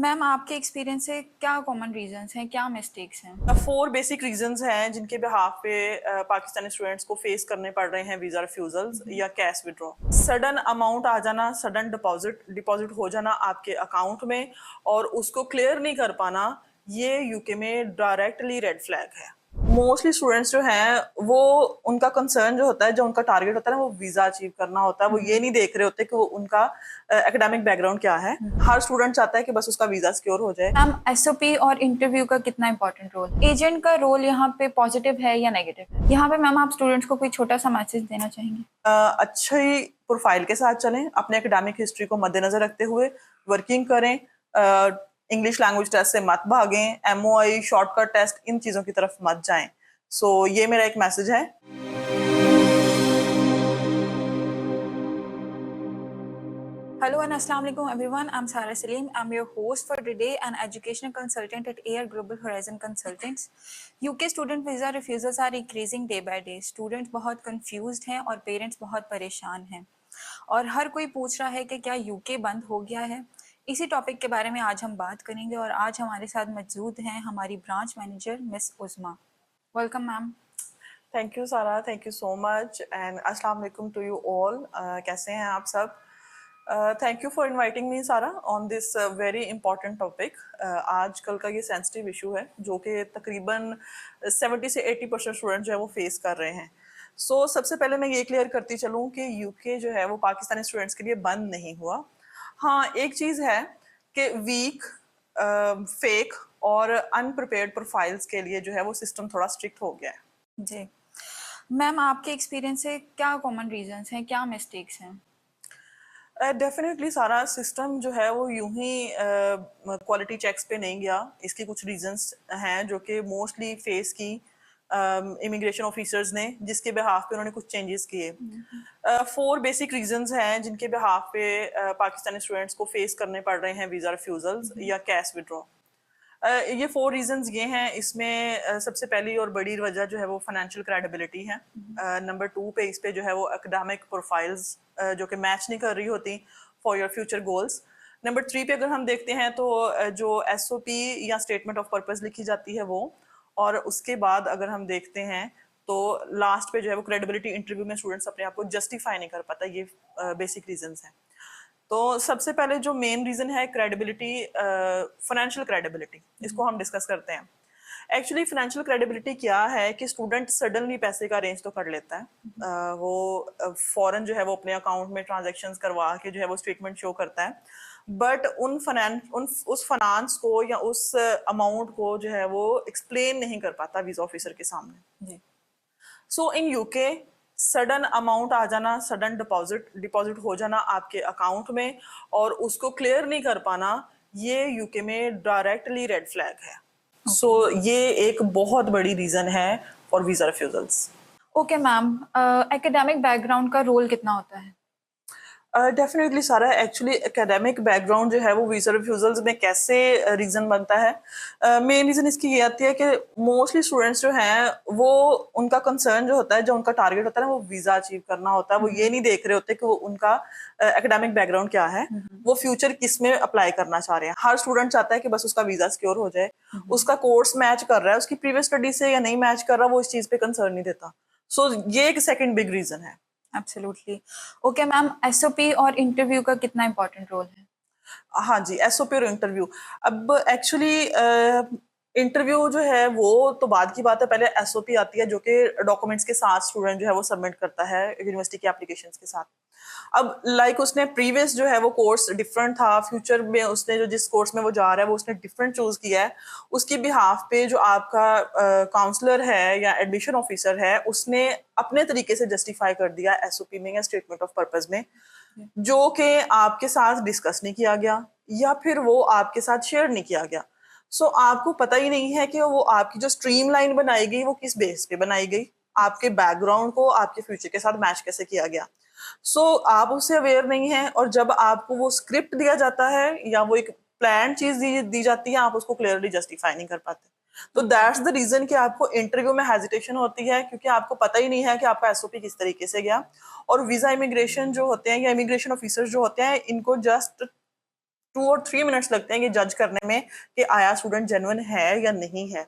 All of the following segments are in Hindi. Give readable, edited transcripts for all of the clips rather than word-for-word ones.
मैम आपके एक्सपीरियंस से क्या कॉमन रीजंस हैं, क्या मिस्टेक्स हैं? फोर बेसिक रीजंस हैं जिनके बिहाफ पे पाकिस्तानी स्टूडेंट्स को फेस करने पड़ रहे हैं वीजा रिफ्यूजल्स या कैश विड्रॉ। सडन अमाउंट आ जाना, सडन डिपॉजिट डिपॉजिट हो जाना आपके अकाउंट में और उसको क्लियर नहीं कर पाना, ये यूके में डायरेक्टली रेड फ्लैग है। मोस्टली स्टूडेंट्स जो हैं वो, उनका कंसर्न जो होता है, जो उनका टारगेट होता है ना, वो वीजा अचीव करना होता है। वो ये नहीं देख रहे होते कि वो उनका एकेडमिक बैकग्राउंड क्या है। हर स्टूडेंट चाहता है कि बस उसका वीजा सिक्योर हो जाए। मैम एसओपी और इंटरव्यू का कितना इंपॉर्टेंट रोल, एजेंट का रोल यहाँ पे पॉजिटिव है या नेगेटिव है? यहाँ पे मैम आप स्टूडेंट्स को कोई छोटा सा मैसेज देना चाहेंगे? अच्छी प्रोफाइल के साथ चलें, अपने एकेडमिक हिस्ट्री को मद्देनजर रखते हुए वर्किंग करें, इंग्लिश लैंग्वेज टेस्ट से मत भागें, एमओआई शॉर्टकट टेस्ट इन चीज़ों की तरफ मत जाएं। सो ये मेरा एक मैसेज है। Hello and Assalamu alaikum everyone. I'm Sarah Salim. I'm your host for today, an educational consultant at AR Global Horizon Consultants. UK student visa refusals are increasing day by day. Students बहुत confused हैं और parents बहुत परेशान हैं और हर कोई पूछ रहा है कि क्या यूके बंद हो गया है। इसी टॉपिक के बारे में आज हम बात करेंगे और आज हमारे साथ मौजूद हैं हमारी branch manager miss Uzma. Welcome ma'am. Thank you Sara, thank you so much and अस्सलाम वालेकुम टू यू ऑल। कैसे हैं आप सब? Thank you for inviting me Sara on this very important topic. आजकल का ये सेंसिटिव इशू है जो कि तकरीबन 70 से 80% स्टूडेंट जो है वो फेस कर रहे हैं। सबसे पहले मैं ये क्लियर करती चलूँ कि यूके जो है वो पाकिस्तानी स्टूडेंट्स के लिए बंद नहीं हुआ। हाँ, एक चीज़ है कि वीक, फेक और अनप्रिपेयर्ड प्रोफाइल्स के लिए जो है वो सिस्टम थोड़ा स्ट्रिक्ट हो गया है। जी मैम, आपके एक्सपीरियंस से क्या कॉमन रीजंस हैं, क्या मिस्टेक्स हैं? डेफिनेटली सारा सिस्टम जो है वो यूं ही क्वालिटी चेक्स पे नहीं गया। इसकी कुछ रीजंस हैं जो कि मोस्टली फेस की इमिग्रेशन ऑफिसर्स ने, जिसके बिहाफ पे उन्होंने कुछ चेंजेस किए। फोर बेसिक रीजंस हैं जिनके बिहाफ पे पाकिस्तानी स्टूडेंट्स को फेस करने पड़ रहे हैं वीजा रिफ्यूजल्स या कैश विड्रॉ। ये फोर रीजंस ये हैं। इसमें सबसे पहली और बड़ी वजह जो है वो फाइनेंशियल क्रेडिबिलिटी है। नंबर टू पे इस पे जो है वो एकेडमिक प्रोफाइल्स जो कि मैच नहीं कर रही होती for your future goals. Number three पे अगर हम देखते हैं तो जो एसओपी या स्टेटमेंट ऑफ पर्पस लिखी जाती है वो, और उसके बाद अगर हम देखते हैं तो लास्ट पे जो है वो क्रेडिबिलिटी, इंटरव्यू में स्टूडेंट्स अपने आप को जस्टिफाई नहीं कर पाता। ये बेसिक रीजंस हैं। तो सबसे पहले जो मेन रीजन है क्रेडिबिलिटी, फाइनेंशियल क्रेडिबिलिटी, इसको हम डिस्कस करते हैं। एक्चुअली फाइनेंशियल क्रेडिबिलिटी क्या है कि स्टूडेंट सडनली पैसे का अरेंज तो कर लेता है। वो फॉरन जो है वो अपने अकाउंट में ट्रांजैक्शंस करवा के जो है वो स्टेटमेंट शो करता है, बट उस फाइनेंस को या उस अमाउंट को जो है वो एक्सप्लेन नहीं कर पाता वीजा ऑफिसर के सामने। जी इन यूके सडन अमाउंट आ जाना, सडन डिपॉजिट डिपॉजिट हो जाना आपके अकाउंट में और उसको क्लियर नहीं कर पाना, ये यूके में डायरेक्टली रेड फ्लैग है। ये एक बहुत बड़ी रीजन है for visa refusals. Okay ma'am, academic background का रोल कितना होता है? डेफिनेटली सारा, एक्चुअली एकेडमिक बैकग्राउंड जो है वो वीजा रिफ्यूजल्स में कैसे रीज़न बनता है। मेन रीज़न इसकी ये आती है कि मोस्टली स्टूडेंट्स जो हैं वो, उनका कंसर्न जो होता है, जो उनका टारगेट होता है ना, वो वीज़ा अचीव करना होता है। वो ये नहीं देख रहे होते कि वो उनका एकेडमिक बैकग्राउंड क्या है, वो फ्यूचर किस में अप्लाई करना चाह रहे हैं। हर स्टूडेंट चाहता है कि बस उसका वीज़ा सिक्योर हो जाए, उसका कोर्स मैच कर रहा है उसकी प्रीवियस स्टडी से या नहीं मैच कर रहा, वो इस चीज़ पे कंसर्न नहीं देता। ये एक सेकेंड बिग रीज़न है। एब्सोल्युटली। ओके मैम, एसओपी और इंटरव्यू का कितना इंपॉर्टेंट रोल है? हाँ जी, एसओपी और इंटरव्यू। अब एक्चुअली इंटरव्यू जो है वो तो बाद की बात है, पहले एसओपी आती है जो कि डॉक्यूमेंट्स के साथ स्टूडेंट जो है वो सबमिट करता है यूनिवर्सिटी के एप्लीकेशंस के साथ। अब उसने प्रीवियस जो है वो कोर्स डिफरेंट था, फ्यूचर में उसने जो जिस कोर्स में वो जा रहा है वो उसने डिफरेंट चूज किया है। उसकी बिहाफ पे जो आपका काउंसलर है या एडमिशन ऑफिसर है, उसने अपने तरीके से जस्टिफाई कर दिया एसओपी में या स्टेटमेंट ऑफ पर्पस में, जो कि आपके साथ डिस्कस नहीं किया गया या फिर वो आपके साथ शेयर नहीं किया गया। आपको पता ही नहीं है कि वो आपकी जो स्ट्रीम लाइन बनाई गई वो किस बेस पे बनाई गई, आपके बैकग्राउंड को आपके फ्यूचर के साथ मैच कैसे किया गया। आप उससे अवेयर नहीं है, और जब आपको वो स्क्रिप्ट दिया जाता है या वो एक प्लान चीज दी जाती है, आप उसको क्लियरली जस्टिफाई नहीं कर पाते। तो दैट्स द रीजन कि आपको इंटरव्यू में हेजिटेशन होती है, क्योंकि आपको पता ही नहीं है कि आपका एसओपी किस तरीके से गया। और वीजा इमिग्रेशन जो होते हैं या इमिग्रेशन ऑफिसर्स जो होते हैं, इनको जस्ट 2 और 3 मिनट्स लगते हैं ये जज करने में कि आया स्टूडेंट जेन्युइन है या नहीं है।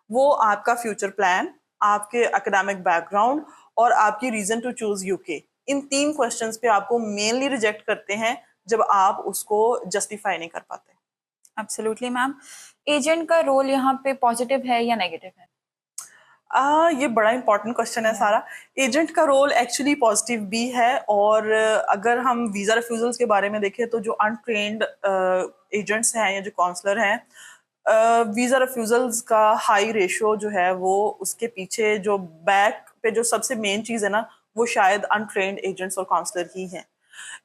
वो आपका फ्यूचर प्लान, आपके एकेडमिक बैकग्राउंड और आपकी रीजन टू चूज यूके, इन 3 क्वेश्चंस पे आपको मेनली रिजेक्ट करते हैं जब आप उसको जस्टिफाई नहीं कर पाते। Absolutely ma'am. एजेंट का रोल यहाँ पे पॉजिटिव है या नेगेटिव है? ये बड़ा इंपॉर्टेंट क्वेश्चन है सारा। एजेंट का रोल एक्चुअली पॉजिटिव भी है, और अगर हम वीजा रिफ्यूजल्स के बारे में देखें तो जो अनट्रेन्ड एजेंट्स हैं या जो काउंसलर हैं, वीजा रिफ्यूजल्स का हाई रेशियो जो है वो उसके पीछे जो बैक पे जो सबसे मेन चीज है ना, वो शायद अनट्रेन्ड एजेंट्स और काउंसलर ही हैं।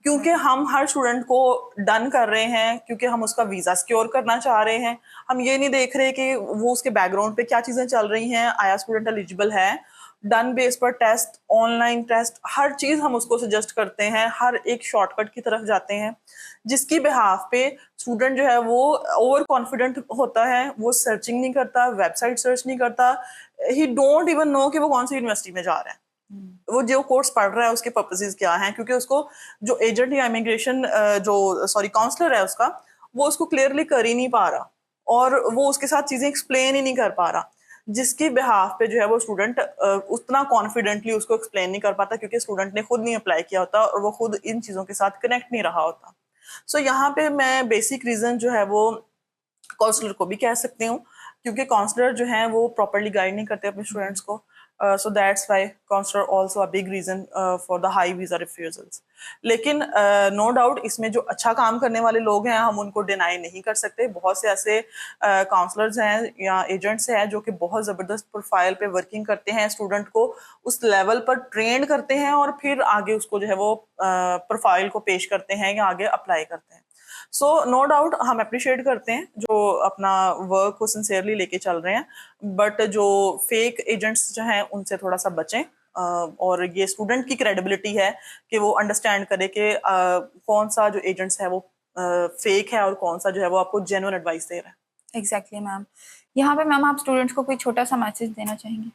क्योंकि हम हर स्टूडेंट को डन कर रहे हैं, क्योंकि हम उसका वीजा सिक्योर करना चाह रहे हैं। हम ये नहीं देख रहे कि वो उसके बैकग्राउंड पे क्या चीजें चल रही हैं, आया स्टूडेंट एलिजिबल है। डन बेस पर टेस्ट, ऑनलाइन टेस्ट, हर चीज हम उसको सजेस्ट करते हैं, हर एक शॉर्टकट की तरफ जाते हैं, जिसकी बिहाफ पे स्टूडेंट जो है वो ओवर कॉन्फिडेंट होता है, वो सर्चिंग नहीं करता, वेबसाइट सर्च नहीं करता, ही डोंट इवन नो कि वो कौन सी यूनिवर्सिटी में जा रहा है, वो जो कोर्स पढ़ रहा है उसके पर्पसेस क्या हैं, क्योंकि उसको जो एजेंट या इमिग्रेशन जो सॉरी काउंसलर है उसका, वो उसको क्लियरली कर ही नहीं पा रहा और वो उसके साथ चीजें एक्सप्लेन ही नहीं कर पा रहा, जिसकी बिहाफ पे जो है वो स्टूडेंट उतना कॉन्फिडेंटली उसको एक्सप्लेन नहीं कर पाता, क्योंकि स्टूडेंट ने खुद नहीं अप्लाई किया होता और वो खुद इन चीजों के साथ कनेक्ट नहीं रहा होता। सो यहाँ पे मैं बेसिक रीजन जो है वो काउंसलर को भी कह सकती हूँ, क्योंकि काउंसलर जो हैं वो प्रॉपरली गाइड नहीं करते अपने स्टूडेंट्स को। So that's why counsellor also a big reason for the high visa refusals. लेकिन नो डाउट इसमें जो अच्छा काम करने वाले लोग हैं हम उनको डिनाई नहीं कर सकते। बहुत से ऐसे काउंसलर्स हैं या एजेंट्स हैं जो कि बहुत ज़बरदस्त प्रोफाइल पे वर्किंग करते हैं, स्टूडेंट को उस लेवल पर ट्रेंड करते हैं और फिर आगे उसको जो है वो प्रोफाइल को पेश करते हैं या आगे अप्लाई करते हैं। सो नो डाउट हम अप्रिशिएट करते हैं जो अपना वर्क को सिंसियरली लेके चल रहे हैं, बट जो फेक एजेंट्स जो हैं उनसे थोड़ा सा बचें। और ये स्टूडेंट की क्रेडिबिलिटी है कि वो अंडरस्टैंड करे कि कौन सा जो एजेंट्स है वो फेक है और कौन सा जो है वो आपको जेन्युइन एडवाइस दे रहा है। Exactly ma'am. यहाँ पे मैम आप स्टूडेंट्स को कोई छोटा सा मैसेज देना चाहेंगे?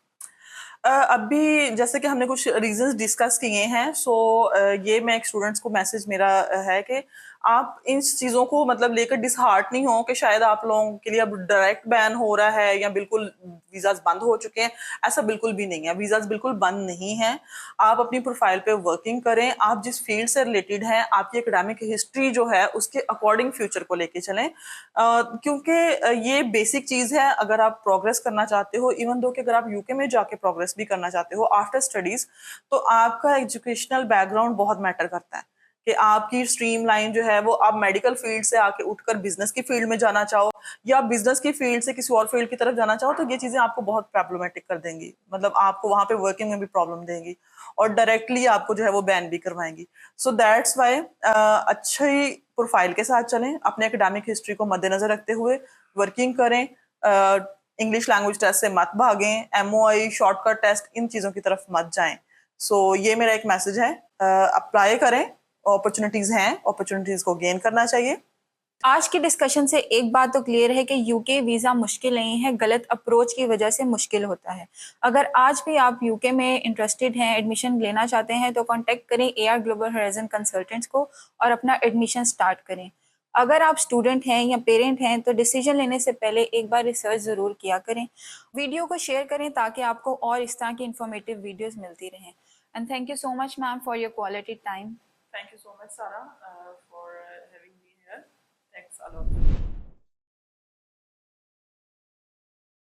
अभी जैसे कि हमने कुछ रीजंस डिस्कस किए हैं, सो ये मैं एक स्टूडेंट्स को मैसेज मेरा है कि आप इन चीज़ों को मतलब लेकर डिसहार्ट नहीं हो कि शायद आप लोगों के लिए अब डायरेक्ट बैन हो रहा है या बिल्कुल वीज़ाज बंद हो चुके हैं। ऐसा बिल्कुल भी नहीं है, वीज़ाज बिल्कुल बंद नहीं हैं। आप अपनी प्रोफाइल पे वर्किंग करें, आप जिस फील्ड से रिलेटेड हैं, आपकी एकेडमिक हिस्ट्री जो है उसके अकॉर्डिंग फ्यूचर को लेके चलें, क्योंकि ये बेसिक चीज़ है। अगर आप प्रोग्रेस करना चाहते हो, इवन दो कि अगर आप यूके में जाके प्रोग्रेस भी करना चाहते हो आफ्टर स्टडीज, तो आपका एजुकेशनल बैकग्राउंड बहुत मैटर करता है कि आपकी स्ट्रीम लाइन जो है वो आप मेडिकल फील्ड से आके उठकर बिजनेस की फील्ड में जाना चाहो या बिजनेस की फील्ड से किसी और फील्ड की तरफ जाना चाहो, तो ये चीजें आपको बहुत प्रॉब्लमेटिक कर देंगी, मतलब आपको वहां पे वर्किंग में भी प्रॉब्लम देंगी और डायरेक्टली आपको जो है वो बैन भी करवाएंगी। सो दैट्स वाई अच्छी प्रोफाइल के साथ चलें, अपने एकेडमिक हिस्ट्री को मद्देनजर रखते हुए वर्किंग करें, इंग्लिश लैंग्वेज टेस्ट से मत भागें, एमओआई शॉर्टकट टेस्ट इन चीज़ों की तरफ मत जाएं। सो ये मेरा एक मैसेज है, अप्लाई करें, अपॉर्चुनिटीज हैं, अपॉर्चुनिटीज को गेन करना चाहिए। आज की डिस्कशन से एक बात तो क्लियर है कि यूके वीज़ा मुश्किल नहीं है, गलत अप्रोच की वजह से मुश्किल होता है। अगर आज भी आप यूके में इंटरेस्टेड हैं, एडमिशन लेना चाहते हैं, तो कांटेक्ट करें एआर ग्लोबल होराइजन कंसल्टेंट्स को और अपना एडमिशन स्टार्ट करें। अगर आप स्टूडेंट हैं या पेरेंट हैं तो डिसीजन लेने से पहले एक बार रिसर्च ज़रूर किया करें। वीडियो को शेयर करें ताकि आपको और इस तरह की इन्फॉर्मेटिव वीडियोज़ मिलती रहें। And thank you so much ma'am for your quality time. Thank you so much, Sarah, for having me here. Thanks a lot.